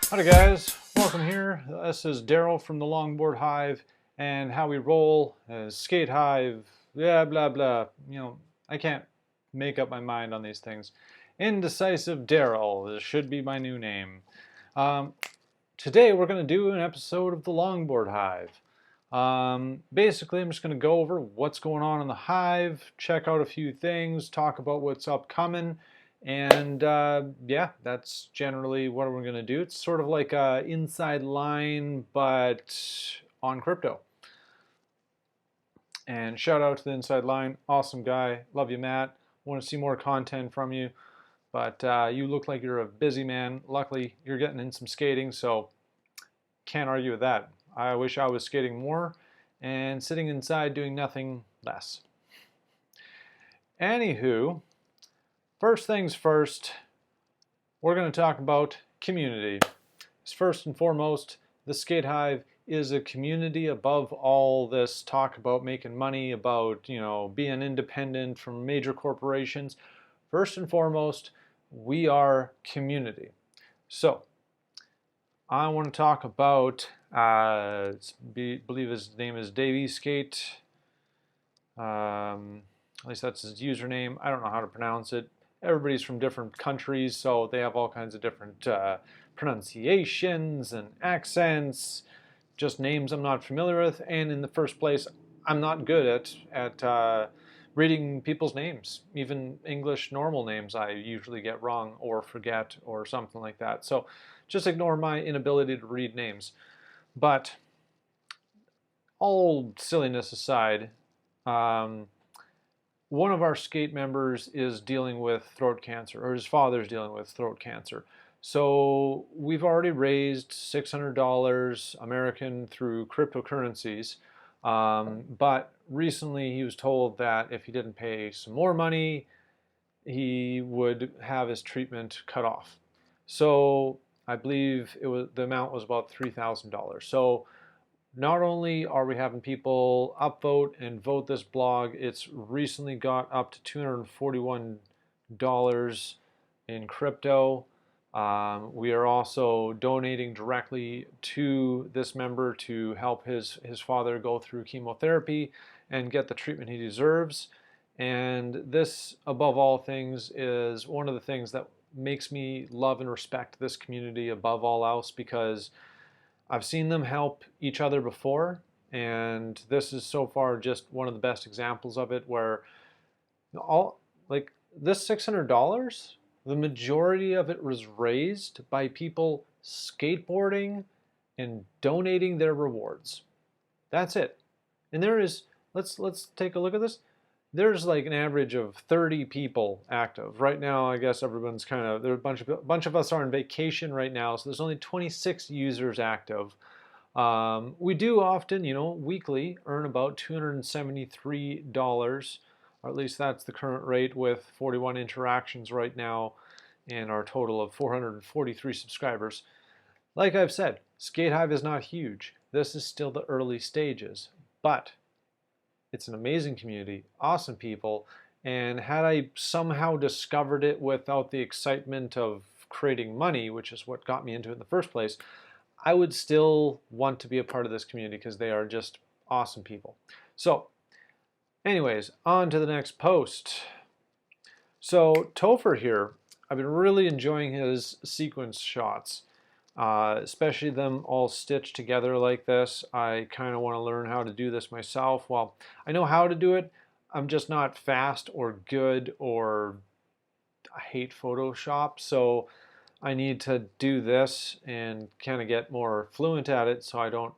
Howdy guys, welcome here. This is Daryl from the Longboard Hive, and how we roll is Skate Hive, blah blah blah. I can't make up my mind on these things. Indecisive Daryl, this should be my new name. Um, Today we're going to do an episode of the Longboard Hive. Basically, I'm just going to go over what's going on in the Hive, check out a few things, talk about what's upcoming, and yeah, that's generally what we're going to do. It's sort of like a inside line, but on crypto. And shout out to the inside line, awesome guy, love you, Matt. Want to see more content from you, but you look like you're a busy man. Luckily, you're getting in some skating, so can't argue with that. I wish I was skating more and sitting inside doing nothing less. Anywho, first things first, we're going to talk about community. First and foremost, the Skate Hive is a community above all this talk about making money, about, being independent from major corporations. First and foremost, we are community. So, I want to talk about, I believe his name is Davey Skate. At least that's his username. I don't know how to pronounce it. Everybody's from different countries, so they have all kinds of different pronunciations and accents, just names I'm not familiar with. And in the first place, I'm not good at reading people's names. Even English normal names I usually get wrong or forget or something like that. So just ignore my inability to read names. But all silliness aside, one of our skate members is dealing with throat cancer, or his father's dealing with throat cancer. So we've already raised $600 American through cryptocurrencies. But recently he was told that if he didn't pay some more money, he would have his treatment cut off. So I believe the amount was about $3,000. So not only are we having people upvote and vote this blog, it's recently got up to $241 in crypto. We are also donating directly to this member to help his father go through chemotherapy and get the treatment he deserves. And this, above all things, is one of the things that makes me love and respect this community above all else, because I've seen them help each other before, and this is so far just one of the best examples of it, where all, like, this $600, the majority of it was raised by people skateboarding and donating their rewards. That's it. And there is, let's take a look at this. There's like an average of 30 people active. Right now, I guess everyone's kind of, there are a bunch of us are on vacation right now, so there's only 26 users active. We do often, weekly earn about $273, or at least that's the current rate, with 41 interactions right now and our total of 443 subscribers. Like I've said, Skate Hive is not huge. This is still the early stages, but it's an amazing community, awesome people, and had I somehow discovered it without the excitement of creating money, which is what got me into it in the first place, I would still want to be a part of this community because they are just awesome people. So, anyways, on to the next post. So, Topher here, I've been really enjoying his sequence shots. Especially them all stitched together like this. I kind of want to learn how to do this myself. Well, I know how to do it. I'm just not fast or good, or I hate Photoshop. So I need to do this and kind of get more fluent at it, so I don't,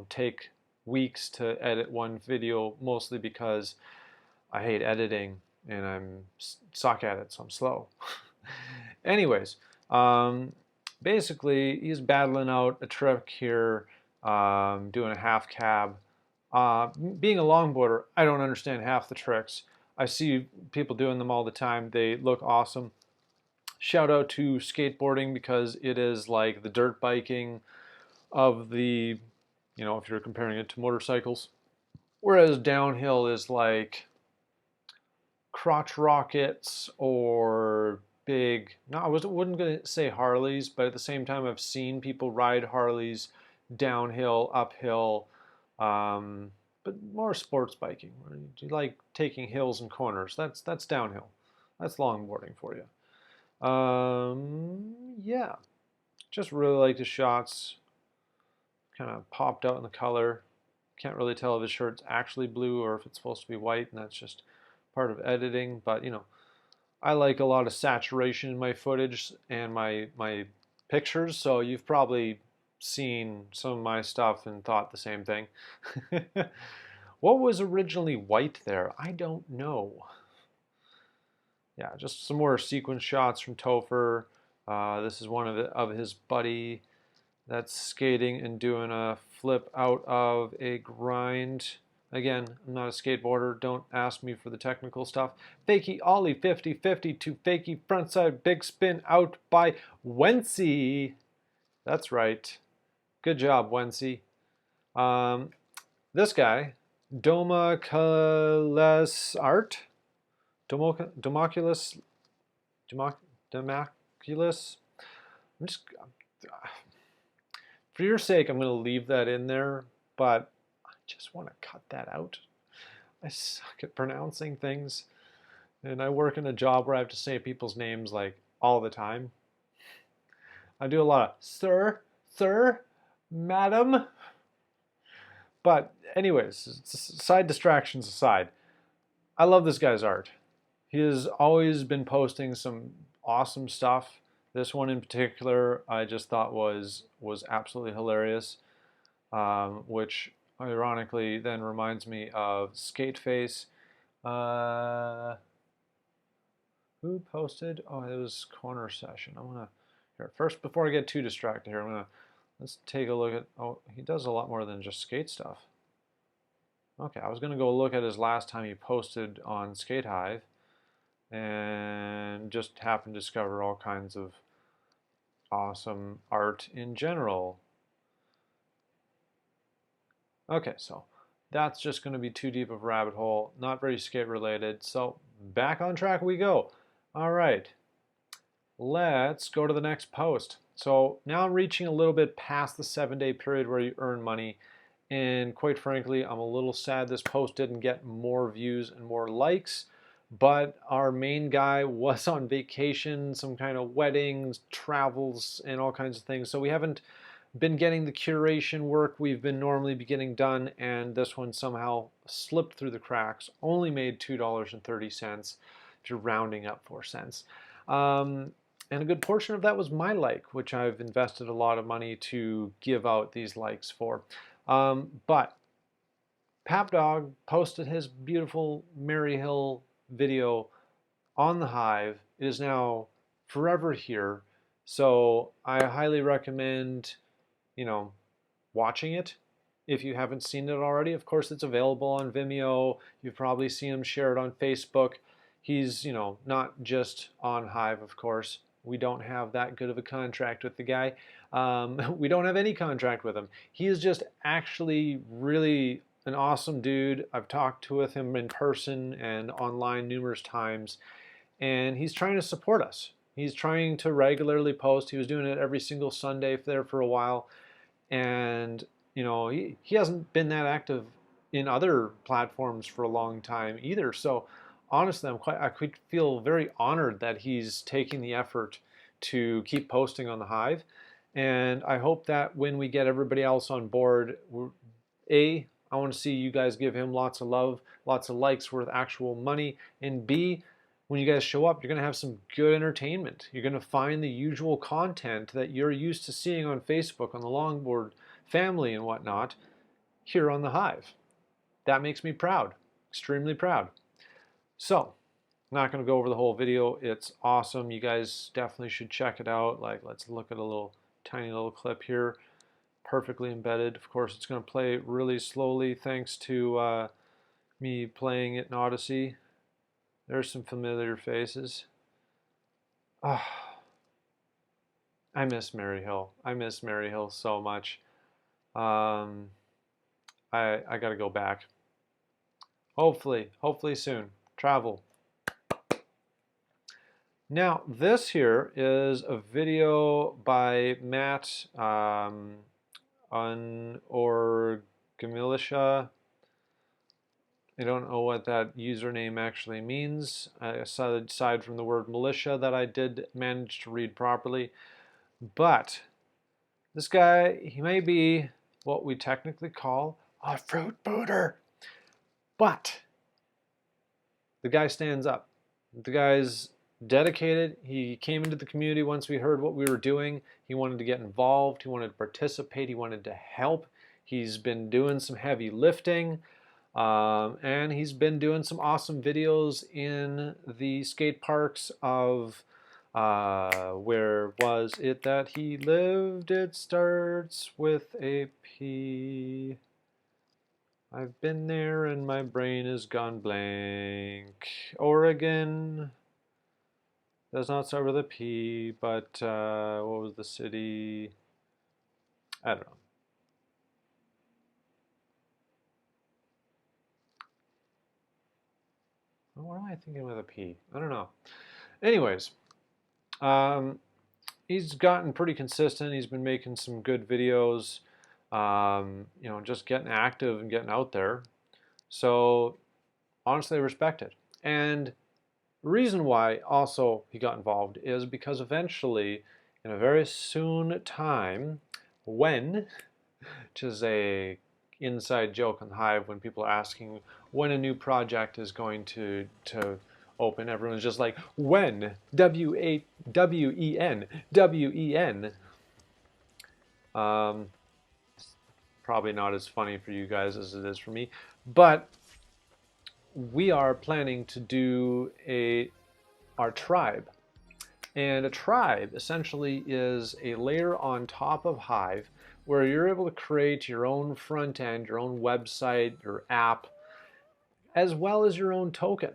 take weeks to edit one video, mostly because I hate editing and I'm suck at it, so I'm slow. Anyways, basically, he's battling out a trick here, doing a half cab. Being a longboarder, I don't understand half the tricks. I see people doing them all the time. They look awesome. Shout out to skateboarding, because it is like the dirt biking of the, if you're comparing it to motorcycles. Whereas downhill is like crotch rockets or big, no, wouldn't going to say Harleys, but at the same time, I've seen people ride Harleys downhill, uphill, but more sports biking. Where you like taking hills and corners. That's downhill. That's longboarding for you. Yeah, just really like the shots. Kind of popped out in the color. Can't really tell if his shirt's actually blue or if it's supposed to be white, and that's just part of editing. But you know, I like a lot of saturation in my footage and my pictures, so you've probably seen some of my stuff and thought the same thing. What was originally white there? I don't know. Yeah, just some more sequence shots from Topher. This is one of his buddy that's skating and doing a flip out of a grind. Again, I'm not a skateboarder. Don't ask me for the technical stuff. Fakie ollie 50-50 to fakie frontside big spin out by Wency. That's right. Good job, Wency. This guy, Domaculus Art. Domaculus. Domaculus. I'm just, for your sake, I'm going to leave that in there, but I just want to cut that out. I suck at pronouncing things, and I work in a job where I have to say people's names like all the time. I do a lot of sir, madam. But anyways, side distractions aside, I love this guy's art. He has always been posting some awesome stuff. This one in particular, I just thought was absolutely hilarious, which ironically then reminds me of Skateface. Who posted? Oh, it was Corner Session. I'm gonna here first before I get too distracted here. Let's take a look at. Oh, he does a lot more than just skate stuff. Okay, I was gonna go look at his last time he posted on Skate Hive, and just happened to discover all kinds of awesome art in general. Okay, so that's just going to be too deep of a rabbit hole, not very skate related. So back on track we go. All right, let's go to the next post. So now I'm reaching a little bit past the 7-day period where you earn money. And quite frankly, I'm a little sad this post didn't get more views and more likes. But our main guy was on vacation, some kind of weddings, travels, and all kinds of things. So we haven't been getting the curation work we've been normally be getting done, and this one somehow slipped through the cracks. Only made $2.30 if you're rounding up 4 cents. And a good portion of that was my like, which I've invested a lot of money to give out these likes for. But Papdog posted his beautiful Mary Hill video on the Hive. It is now forever here, so I highly recommend, you know, watching it if you haven't seen it already. Of course, it's available on Vimeo. You've probably seen him share it on Facebook. He's, you know, not just on Hive, of course. We don't have that good of a contract with the guy. We don't have any contract with him. He is just actually really an awesome dude. I've talked with him in person and online numerous times, and he's trying to support us. He's trying to regularly post. He was doing it every single Sunday there for a while, and you know, he hasn't been that active in other platforms for a long time either. So honestly, I could feel very honored that he's taking the effort to keep posting on the Hive, and I hope that when we get everybody else on board, I want to see you guys give him lots of love, lots of likes worth actual money, and B, when you guys show up, you're going to have some good entertainment. You're going to find the usual content that you're used to seeing on Facebook, on the Longboard family and whatnot, here on the Hive. That makes me proud, extremely proud. So, I'm not going to go over the whole video. It's awesome. You guys definitely should check it out. Like, let's look at a tiny little clip here. Perfectly embedded. Of course, it's going to play really slowly thanks to me playing it in Odyssey. There's some familiar faces. Oh, I miss Mary Hill. I miss Mary Hill so much. I got to go back. Hopefully soon. Travel. Now, this here is a video by Matt or Militia. I don't know what that username actually means, aside from the word militia that I did manage to read properly. But this guy, he may be what we technically call a fruit booter. But the guy stands up. The guy's dedicated. He came into the community once we heard what we were doing. He wanted to get involved. He wanted to participate. He wanted to help. He's been doing some heavy lifting. And he's been doing some awesome videos in the skate parks of, where was it that he lived? It starts with a P. I've been there and my brain has gone blank. Oregon. Does not start with a P, but what was the city? I don't know. What am I thinking with a P? I don't know. Anyways, he's gotten pretty consistent. He's been making some good videos, you know, just getting active and getting out there. So honestly, I respect it. And the reason why also he got involved is because eventually, in a very soon time, when, which is a inside joke on Hive, when people are asking when a new project is going to open, everyone's just like, when? W-E-N, W-E-N. Probably not as funny for you guys as it is for me, but we are planning to do our tribe. And a tribe essentially is a layer on top of Hive where you're able to create your own front end, your own website, your app, as well as your own token.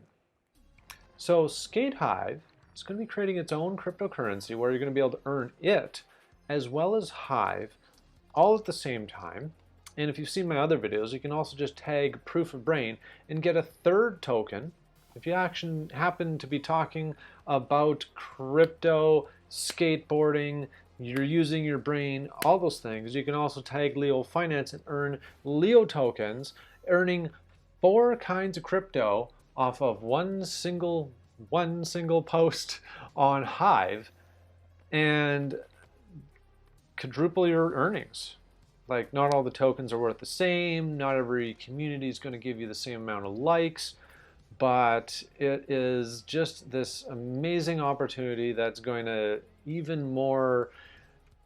So Skate Hive is going to be creating its own cryptocurrency where you're going to be able to earn it as well as Hive all at the same time. And if you've seen my other videos, you can also just tag Proof of Brain and get a third token. If you actually happen to be talking about crypto, skateboarding, you're using your brain, all those things, you can also tag Leo Finance and earn Leo tokens, earning 4 kinds of crypto off of one single post on Hive, and quadruple your earnings. Like, not all the tokens are worth the same, not every community is going to give you the same amount of likes, but it is just this amazing opportunity that's going to even more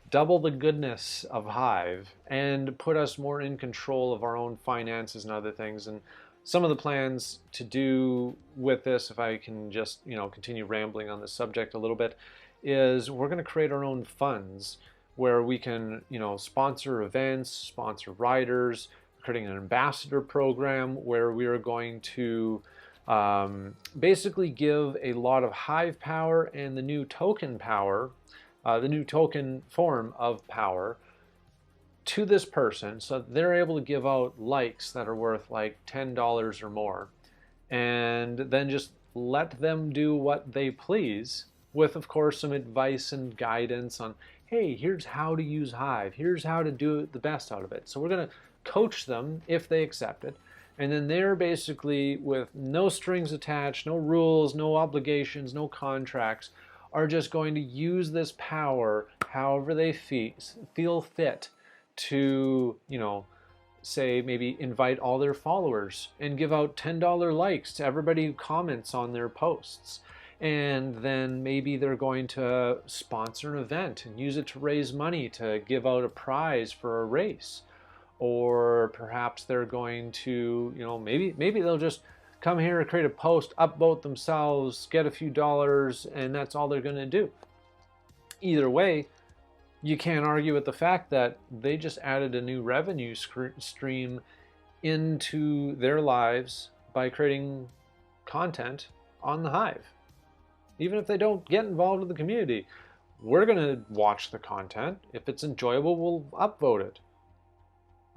double the goodness of Hive and put us more in control of our own finances and other things. And some of the plans to do with this, if I can just, you know, continue rambling on this subject a little bit, is we're going to create our own funds where we can, you know, sponsor events, sponsor riders, creating an ambassador program where we are going to basically give a lot of Hive power and the new token power, the new token form of power to this person so that they're able to give out likes that are worth like $10 or more, and then just let them do what they please with, of course, some advice and guidance on, hey, here's how to use Hive, here's how to do the best out of it. So we're going to coach them if they accept it, and then they're basically, with no strings attached, no rules, no obligations, no contracts, are just going to use this power however they feel fit to, you know, say maybe invite all their followers and give out $10 likes to everybody who comments on their posts. And then maybe they're going to sponsor an event and use it to raise money to give out a prize for a race. Or perhaps they're going to, you know, maybe they'll just come here and create a post, upvote themselves, get a few dollars, and that's all they're going to do. Either way, you can't argue with the fact that they just added a new revenue stream into their lives by creating content on the Hive. Even if they don't get involved with the community, we're going to watch the content. If it's enjoyable, we'll upvote it.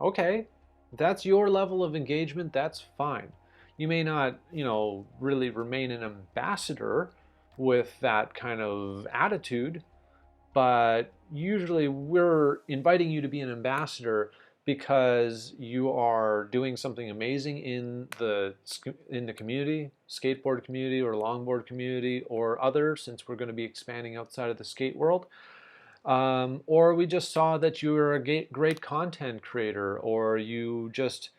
Okay, that's your level of engagement, that's fine. You may not, you know, really remain an ambassador with that kind of attitude, but usually we're inviting you to be an ambassador because you are doing something amazing in the community, skateboard community or longboard community or other, since we're going to be expanding outside of the skate world. Or we just saw that you're a great content creator, or you just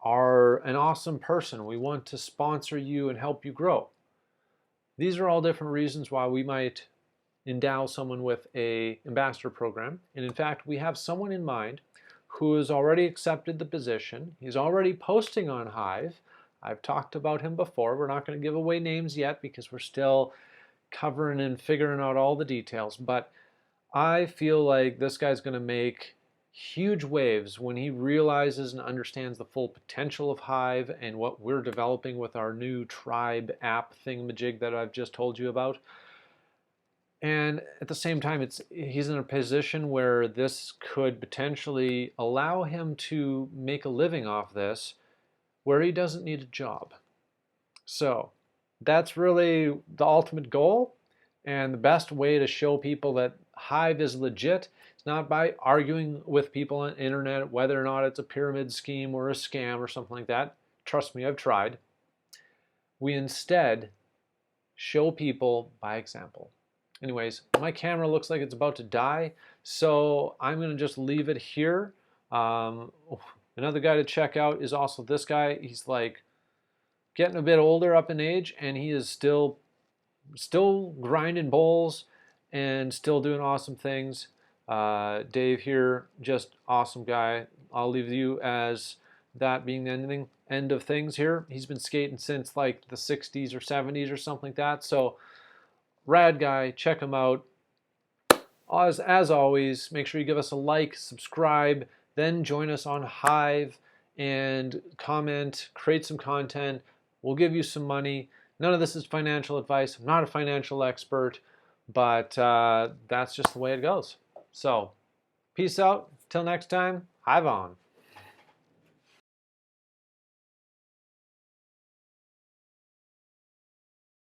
are an awesome person. We want to sponsor you and help you grow. These are all different reasons why we might endow someone with a ambassador program. And in fact, we have someone in mind who has already accepted the position. He's already posting on Hive. I've talked about him before. We're not going to give away names yet because we're still covering and figuring out all the details. But I feel like this guy's going to make huge waves when he realizes and understands the full potential of Hive and what we're developing with our new Tribe app thingamajig that I've just told you about. And at the same time, he's in a position where this could potentially allow him to make a living off this where he doesn't need a job. So that's really the ultimate goal. And the best way to show people that Hive is legit is not by arguing with people on the internet whether or not it's a pyramid scheme or a scam or something like that. Trust me, I've tried. We instead show people by example. Anyways, my camera looks like it's about to die, so I'm going to just leave it here. Another guy to check out is also this guy. He's like getting a bit older up in age, and he is still grinding bowls and still doing awesome things. Dave here, just awesome guy. I'll leave you as that being the end of things here. He's been skating since like the 60s or 70s or something like that. So rad guy, check him out. As always, make sure you give us a like, subscribe, then join us on Hive and comment, create some content. We'll give you some money. None of this is financial advice. I'm not a financial expert, but that's just the way it goes. So, peace out. Till next time, Hive on.